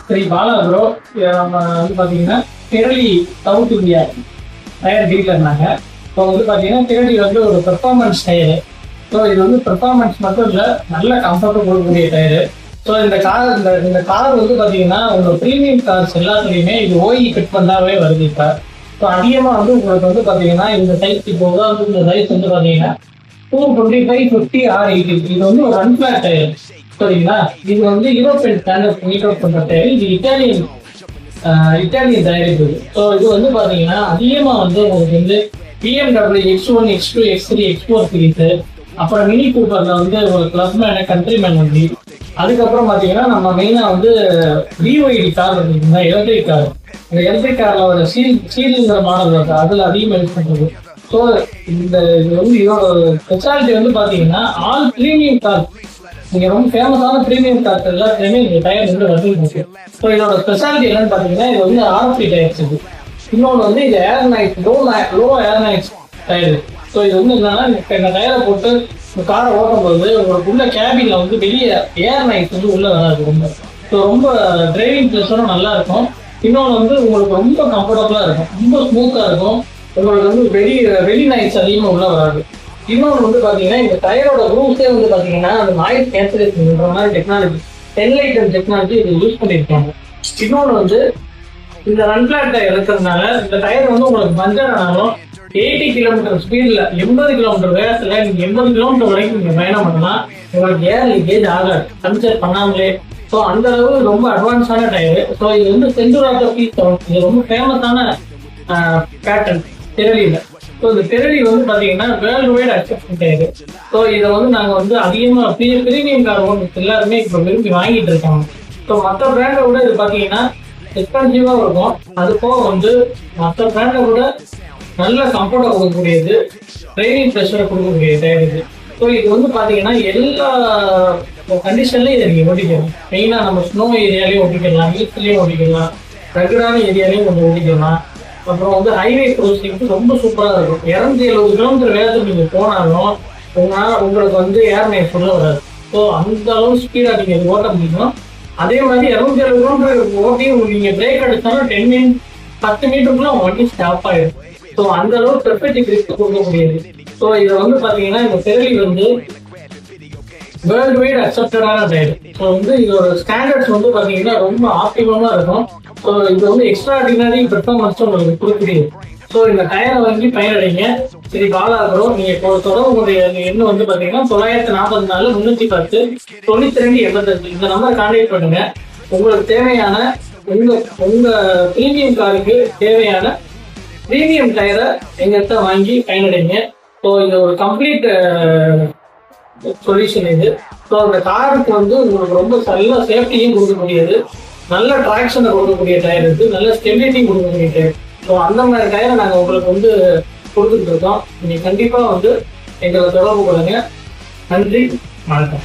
சரி பாலா ப்ரோ, நம்ம வந்து பார்த்தீங்கன்னா திரளி சவுத் இந்தியா டயர் டீலர்னாங்க. இப்போ வந்து பார்த்தீங்கன்னா திரளி வந்து ஒரு பெர்ஃபார்மன்ஸ் டயரு. ஸோ இது வந்து பெர்ஃபார்மன்ஸ் மட்டும் இல்லை, நல்ல கம்ஃபர்ட்டாக கொடுக்கக்கூடிய டயரு. ஸோ இந்த கார் வந்து பார்த்தீங்கன்னா உங்களோட ப்ரீமியம் கார்ஸ் எல்லாத்துலேயுமே இது ஓஇ ஃபிட் பண்ணாவே வருது இப்போ. ஸோ அதிகமாக வந்து உங்களுக்கு வந்து பார்த்தீங்கன்னா இந்த சைஸ் இப்போ உதாரணத்துக்கு இந்த சைஸ் வந்து பார்த்தீங்கன்னா 225, 50, R80. இது வந்து ஒரு அன்ஃபிளாட் டயர். சரிங்களா? இது வந்து யூரோப்பியன் ஸ்டாண்டர்ட் மீட் அவுட் பண்ற டயர். இது இட்டாலியன் டயர் இது. ஸோ இது வந்து பார்த்தீங்கன்னா அதிகமாக வந்து உங்களுக்கு வந்து BMW X1, X2, X3, X4 series, அப்புறம் மினி கூப்பர்ல வந்து ஒரு கிளப்மேன், கண்ட்ரிமேன் வண்டி, அதுக்கப்புறம் பார்த்தீங்கன்னா நம்ம மெயினாக வந்து BYD கார் இருக்குங்களா, எலக்ட்ரிக் கார். இந்த எலக்ட்ரிக் காரில் ஒரு சீலுங்கிற மாடல் இருக்குது, அதில் அதிகமாக யூஸ் பண்ணுறது. ஸோ இது வந்து இதோட ஸ்பெஷாலிட்டி வந்து பார்த்தீங்கன்னா ஆல் ப்ரீமியம் கார், நீங்கள் ரொம்ப ஃபேமஸான ப்ரீமியம் கார்ஸ் எல்லாத்துலேயுமே இந்த டயர் வந்து வந்துருக்கு. ஸோ இதோட ஸ்பெஷாலிட்டி என்னன்னு பார்த்தீங்கன்னா இது வந்து RFD டயர்ஸ் இது. இன்னொன்று வந்து இது ஏர் நைட் லோ ஏர் நைட் டயர். ஸோ இது வந்து என்னன்னா இந்த டயரை போட்டு இந்த காரை ஓட்டும் போது உங்களுக்கு உள்ள கேபின்ல வந்து வெளியே ஏர் நைட் வந்து உள்ள வராது ரொம்ப. ஸோ ரொம்ப டிரைவிங் ப்ளஸரும் நல்லா இருக்கும். இன்னொன்று வந்து உங்களுக்கு ரொம்ப கம்ஃபர்டபுளாக இருக்கும், ரொம்ப ஸ்மூத்தாக இருக்கும். உங்களுக்கு வந்து வெளி நைட்ஸ் அதிகமாக உள்ள வராது. இன்னொன்று வந்து பார்த்தீங்கன்னா இந்த டயரோட ரூல்ஸே வந்து பார்த்தீங்கன்னா அந்த நாய்ஸ் கேன்சலேஷன்ன்ற மாதிரி டெக்னாலஜி, என்லைட்டன் டெக்னாலஜி இது யூஸ் பண்ணியிருக்காங்க. இன்னொன்று வந்து இந்த ரன்ஃபிளாட் டயர் இருக்கிறதுனால இந்த டயர் வந்து உங்களுக்கு பஞ்சர் ஆனாலும் 80 கிலோமீட்டர் ஸ்பீடில் 80 கிலோமீட்டர் வேகத்தில் நீங்கள் 80 கிலோமீட்டர் வரைக்கும் நீங்கள் பயணம் பண்ணலாம். உங்களுக்கு ஏர் லீக்கேஜ் ஆகாது பஞ்சர் பண்ணாமலே. ஸோ அந்த அளவு ரொம்ப அட்வான்ஸான டயரு. ஸோ இது வந்து சென்டூராக P7, இது ரொம்ப ஃபேமஸான பேட்டர்ன் திரளியில். ஸோ இந்த திரளி வந்து பார்த்தீங்கன்னா world wide accept tyre. So இதை வந்து நாங்கள் வந்து அதிகமாக ப்ரீமியம் கார் ஓனர்ஸ் எல்லாருமே இப்போ விரும்பி வாங்கிட்டு இருக்காங்க. ஸோ மற்ற பிராண்டை விட இது பார்த்தீங்கன்னா எக்ஸ்பென்சிவாக இருக்கும். அது போக வந்து மற்ற பிராண்டை விட நல்ல கம்ஃபர்ட்டை கொடுக்கக்கூடியது, ட்ரைனிங் ப்ரெஷரை கொடுக்கக்கூடிய டயர் இது. ஸோ இது வந்து பார்த்தீங்கன்னா எல்லா கண்டிஷன்லையும் இதை நீங்கள் ஓட்டிக்கலாம். மெயினாக நம்ம ஸ்னோ ஏரியாலையும் ஓட்டிக்கலாம், ஹில்ஸ்லையும் ஓட்டிக்கலாம், ரகடான ஏரியாலையும் கொஞ்சம் ஓட்டிக்கலாம். அப்புறம் வந்து ஹைவே க்ரூசிங்க்கு ரொம்ப சூப்பராக இருக்கும். 270 கிலோமீட்டர் வேகத்துக்கு நீங்கள் போனாலும் உங்களுக்கு வந்து ஏர் நைட் சொல்ல வராது. ஸோ அந்த அளவு ஸ்பீடாக நீங்கள் இது ஓட்ட முடியும். அதே மாதிரி 270 கிலோமீட்டர் ஓட்டி நீங்கள் பிரேக் அடித்தாலும் 10 மீட்டருக்குள்ள உங்கள் வண்டி ஸ்டாப் ஆகிடும். ஸோ அந்த அளவு பெர்ஃபெக்ட் கிரிப் கொடுக்கக்கூடியது. ஸோ இதை வந்து பார்த்தீங்கன்னா இந்த திரளி வந்து வேர்ல்டு வைட் அக்செப்டடான டயர். ஸோ வந்து இதோட ஸ்டாண்டர்ட்ஸ் வந்து பார்த்தீங்கன்னா ரொம்ப ஆப்டிமமாக இருக்கும். ஸோ இது வந்து எக்ஸ்ட்ரா ஆர்டினரி பெர்ஃபார்மன்ஸும் உங்களுக்கு கொடுக்குறீங்க. ஸோ இந்த டயரை வாங்கி பயனடைங்க. சரி பாலா ப்ரோ, நீங்கள் தொடர்புடைய எண்ணு வந்து பார்த்தீங்கன்னா 944 310 92 85 இந்த நம்பரை கான்டாக்ட் பண்ணுங்க. உங்களுக்கு தேவையான உங்கள் ப்ரீமியம் காருக்கு தேவையான ப்ரீமியம் டயரை எங்கள்கிட்ட வாங்கி பயனடைங்க. ஸோ இது ஒரு கம்ப்ளீட் சொல்யூஷன் இது. ஸோ அந்த காருக்கு வந்து உங்களுக்கு ரொம்ப நல்ல சேஃப்டியும் கொடுக்கக்கூடியது, நல்ல ட்ராக்ஷனை கொடுக்கக்கூடிய டயர் இது, நல்ல ஸ்டெபிலிட்டியும் கொடுக்கக்கூடிய டயர். ஸோ அந்த மாதிரி டயரை நாங்கள் உங்களுக்கு வந்து கொடுத்துட்டு இருக்கோம். நீங்கள் கண்டிப்பாக வந்து எங்களை தொடர்பு கொள்ளுங்க. நன்றி, வணக்கம்.